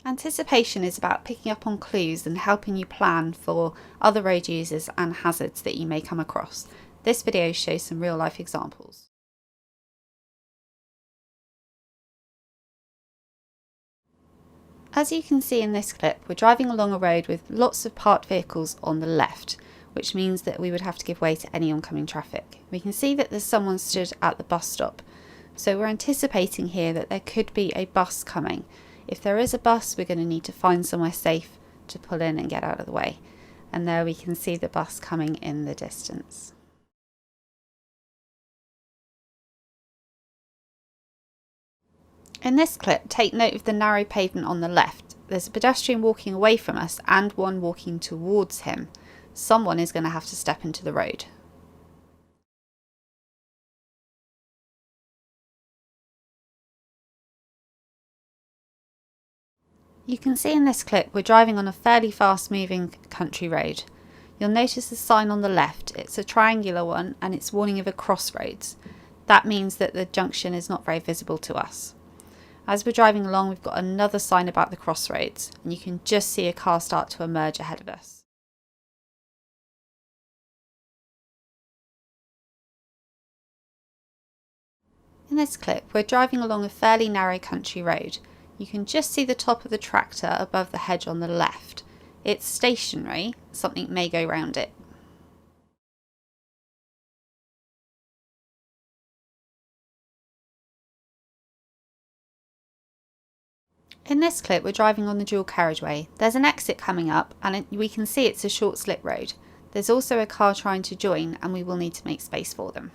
Anticipation is about picking up on clues and helping you plan for other road users and hazards that you may come across. This video shows some real life examples. As you can see in this clip, we're driving along a road with lots of parked vehicles on the left, which means that we would have to give way to any oncoming traffic. We can see that there's someone stood at the bus stop, so we're anticipating here that there could be a bus coming. If there is a bus, we're going to need to find somewhere safe to pull in and get out of the way. And there we can see the bus coming in the distance. In this clip, take note of the narrow pavement on the left. There's a pedestrian walking away from us and one walking towards him. Someone is going to have to step into the road. You can see in this clip we're driving on a fairly fast moving country road. You'll notice the sign on the left. It's a triangular one and it's warning of a crossroads. That means that the junction is not very visible to us. As we're driving along, we've got another sign about the crossroads and you can just see a car start to emerge ahead of us. In this clip we're driving along a fairly narrow country road. You can just see the top of the tractor above the hedge on the left. It's stationary, something may go round it. In this clip we're driving on the dual carriageway. There's an exit coming up and we can see it's a short slip road. There's also a car trying to join and we will need to make space for them.